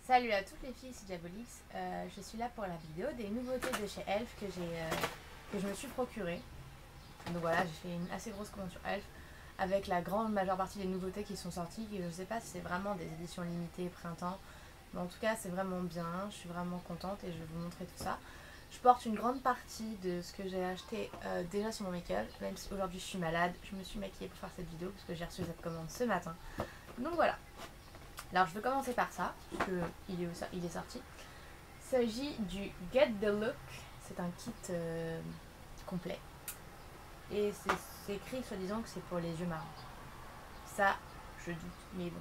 Salut à toutes les filles, c'est Diabolix. Je suis là pour la vidéo des nouveautés de chez Elf que je me suis procuré. Donc voilà, j'ai fait une assez grosse commande sur Elf avec la grande majeure partie des nouveautés qui sont sorties. Et je sais pas si c'est vraiment des éditions limitées printemps, mais en tout cas c'est vraiment bien. Je suis vraiment contente et je vais vous montrer tout ça. Je porte une grande partie de ce que j'ai acheté déjà sur mon make-up, même si aujourd'hui je suis malade. Je me suis maquillée pour faire cette vidéo parce que j'ai reçu cette commande ce matin. Donc voilà. Alors je vais commencer par ça, parce qu'il est sorti. Il s'agit du Get the Look, c'est un kit complet. Et c'est écrit soi-disant que c'est pour les yeux marrons. Ça, je doute, mais bon.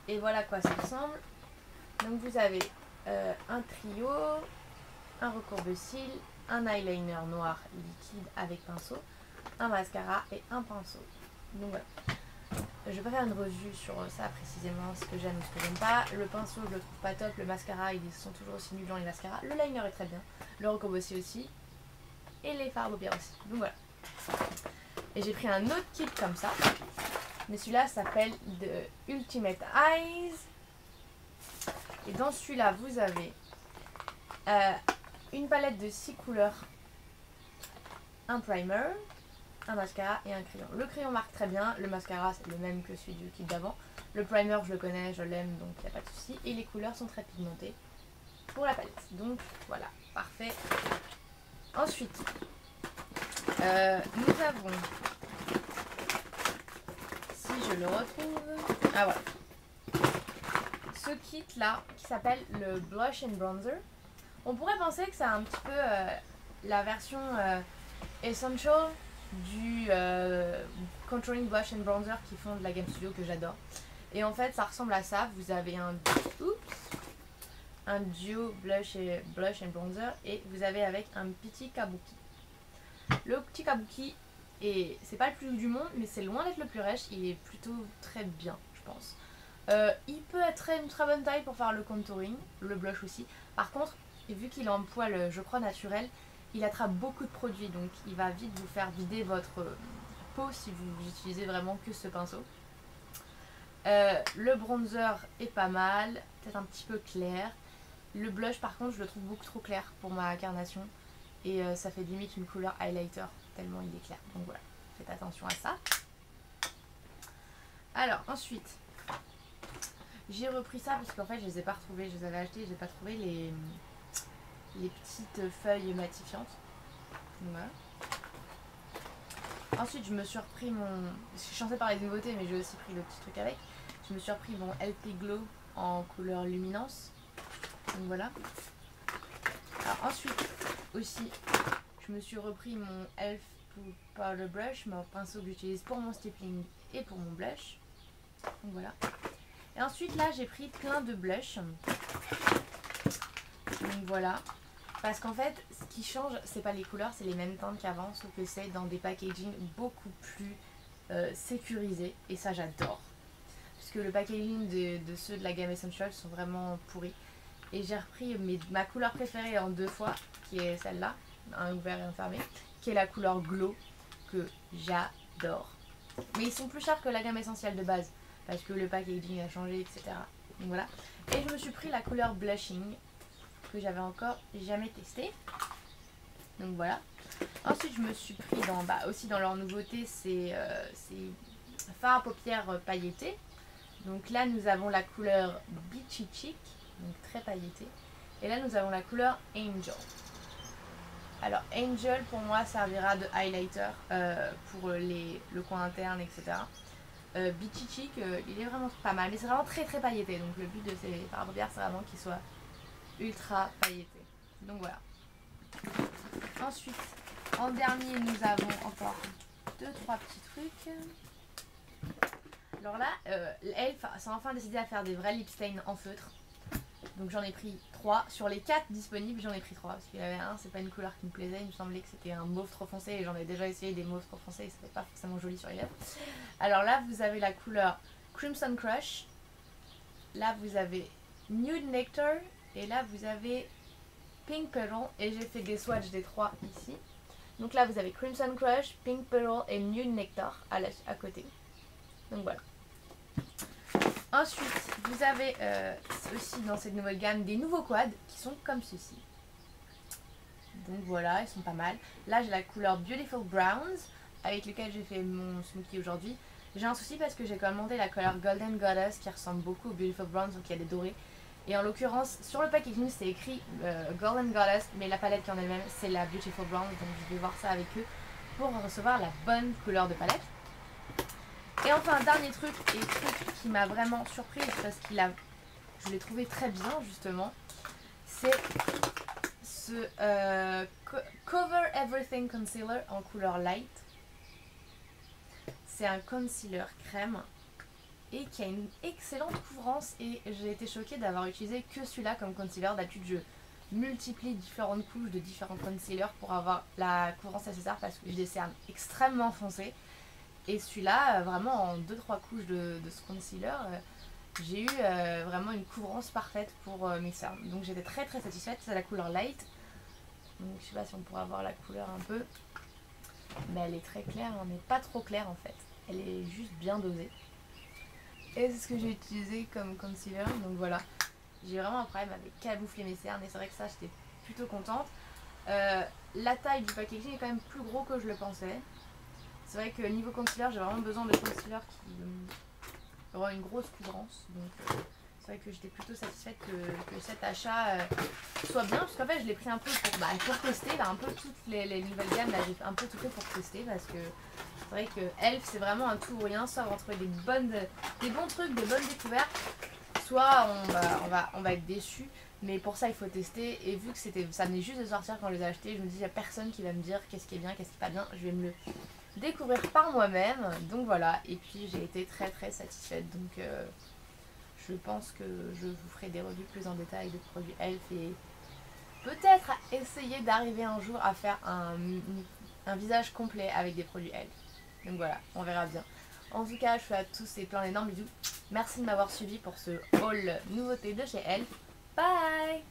Et voilà à quoi ça ressemble. Donc vous avez un trio, un recourbe-cils, un eyeliner noir liquide avec pinceau, un mascara et un pinceau. Donc voilà. Je vais pas faire une revue sur ça précisément, ce que j'aime ou ce que j'aime pas. Le pinceau, je le trouve pas top. Le mascara, ils sont toujours aussi nuls dans les mascaras. Le liner est très bien. Le recourbe aussi. Et les fards paupières aussi. Donc voilà. Et j'ai pris un autre kit comme ça. Mais celui-là s'appelle The Ultimate Eyes. Et dans celui-là, vous avez une palette de 6 couleurs, un primer, un mascara et un crayon. Le crayon marque très bien, le mascara c'est le même que celui du kit d'avant. Le primer je le connais, je l'aime donc il n'y a pas de souci. Et les couleurs sont très pigmentées pour la palette. Donc voilà, parfait. Ensuite, nous avons, si je le retrouve, ah voilà, ce kit là qui s'appelle le Blush and Bronzer. On pourrait penser que c'est un petit peu la version Essential du Contouring Blush and Bronzer qui font de la gamme Studio que j'adore. Et en fait ça ressemble à ça. Vous avez un duo blush and bronzer et vous avez avec un petit kabuki. Le petit kabuki, c'est pas le plus doux du monde mais c'est loin d'être le plus rêche. Il est plutôt très bien je pense. Il peut être une très bonne taille pour faire le contouring, le blush aussi. Par contre, vu qu'il est en poil je crois naturel, il attrape beaucoup de produits, donc il va vite vous faire vider votre peau si vous utilisez vraiment que ce pinceau. Le bronzer est pas mal, peut-être un petit peu clair. Le blush par contre je le trouve beaucoup trop clair pour ma carnation. Et ça fait limite une couleur highlighter, tellement il est clair. Donc voilà, faites attention à ça. Alors ensuite, j'ai repris ça parce qu'en fait je les ai pas retrouvés. Je les avais achetés, j'ai pas trouvé les petites feuilles matifiantes. Voilà. Ensuite je me suis repris mon... Je suis censée parler des nouveautés mais j'ai aussi pris le petit truc avec. Je me suis repris mon LP Glow en couleur luminance. Donc voilà. Alors ensuite aussi je me suis repris mon Elf Powder Brush, mon pinceau que j'utilise pour mon stippling et pour mon blush. Donc voilà. Et ensuite là j'ai pris plein de blush. Donc voilà. Parce qu'en fait, ce qui change, c'est pas les couleurs, c'est les mêmes teintes qu'avant, sauf que c'est dans des packaging beaucoup plus sécurisés. Et ça, j'adore. Puisque le packaging de ceux de la gamme Essential sont vraiment pourris. Et j'ai repris ma couleur préférée en 2 fois, qui est celle-là, un ouvert et un fermé, qui est la couleur Glow, que j'adore. Mais ils sont plus chers que la gamme Essential de base, parce que le packaging a changé, etc. Donc voilà. Et je me suis pris la couleur Blushing, que j'avais encore jamais testé. Donc voilà. Ensuite je me suis pris aussi dans leur nouveauté, c'est fard à paupières pailleté. Donc là nous avons la couleur Beachy Chic, donc très pailletée. Et là nous avons la couleur Angel. Alors Angel pour moi servira de highlighter pour le coin interne, etc. Beachy Chic il est vraiment pas mal, mais c'est vraiment très pailleté. Donc le but de ces fards à paupières c'est vraiment qu'il soit ultra pailleté. Donc voilà. Ensuite, en dernier, nous avons encore 2-3 petits trucs. Alors là, Elf a enfin décidé à faire des vrais lip stains en feutre. Donc j'en ai pris 3. Sur les 4 disponibles, j'en ai pris 3. Parce qu'il y avait un, c'est pas une couleur qui me plaisait. Il me semblait que c'était un mauve trop foncé. Et j'en ai déjà essayé des mauves trop foncés. Et ça fait pas forcément joli sur les lèvres. Alors là, vous avez la couleur Crimson Crush. Là, vous avez Nude Nectar. Et là vous avez Pink Pearl et j'ai fait des swatchs des 3 ici. Donc là vous avez Crimson Crush, Pink Pearl et Nude Nectar à côté. Donc voilà. Ensuite, vous avez aussi dans cette nouvelle gamme des nouveaux quads qui sont comme ceci. Donc voilà, ils sont pas mal. Là, j'ai la couleur Beautiful Browns avec lequel j'ai fait mon smoothie aujourd'hui. J'ai un souci parce que j'ai commandé la couleur Golden Goddess qui ressemble beaucoup au Beautiful Browns, donc il y a des dorés. Et en l'occurrence, sur le packaging, c'est écrit Golden Goddess, mais la palette qui en elle-même, c'est la Beautiful Browns. Donc je vais voir ça avec eux pour recevoir la bonne couleur de palette. Et enfin, dernier truc, et truc qui m'a vraiment surprise parce je l'ai trouvé très bien justement, c'est ce Cover Everything Concealer en couleur light. C'est un concealer crème et qui a une excellente couvrance et j'ai été choquée d'avoir utilisé que celui-là comme concealer. D'habitude je multiplie différentes couches de différents concealers pour avoir la couvrance nécessaire parce que j'ai des cernes extrêmement foncées. Et celui-là, vraiment en 2-3 couches de ce concealer, j'ai eu vraiment une couvrance parfaite pour mes cernes. Donc j'étais très très satisfaite, c'est la couleur light. Donc je sais pas si on pourra voir la couleur un peu. Mais elle est très claire, mais pas trop claire en fait. Elle est juste bien dosée. Et c'est ce que j'ai utilisé comme concealer. Donc voilà, j'ai vraiment un problème avec camoufler mes cernes. Et c'est vrai que ça, j'étais plutôt contente. La taille du packaging est quand même plus gros que je le pensais. C'est vrai que niveau concealer, j'ai vraiment besoin de concealer qui aura une grosse couvrance. Donc c'est vrai que j'étais plutôt satisfaite que cet achat soit bien. Parce qu'en fait, je l'ai pris un peu pour tester. Là, un peu toutes les nouvelles gammes, là, j'ai un peu tout fait pour tester. Parce que c'est vrai que Elf, c'est vraiment un tout ou rien. Soit on va trouver des bons trucs, des bonnes découvertes. Soit on va être déçu. Mais pour ça, il faut tester. Et vu que ça venait juste de sortir quand je les ai achetés, je me dis, il n'y a personne qui va me dire qu'est-ce qui est bien, qu'est-ce qui est pas bien. Je vais me le découvrir par moi-même. Donc voilà. Et puis, j'ai été très très satisfaite. Donc je pense que je vous ferai des revues plus en détail de produits Elf. Et peut-être essayer d'arriver un jour à faire un visage complet avec des produits Elf. Donc voilà, on verra bien. En tout cas, je fais à tous et plein d'énormes bisous. Merci de m'avoir suivi pour ce haul nouveauté de chez Elf. Bye!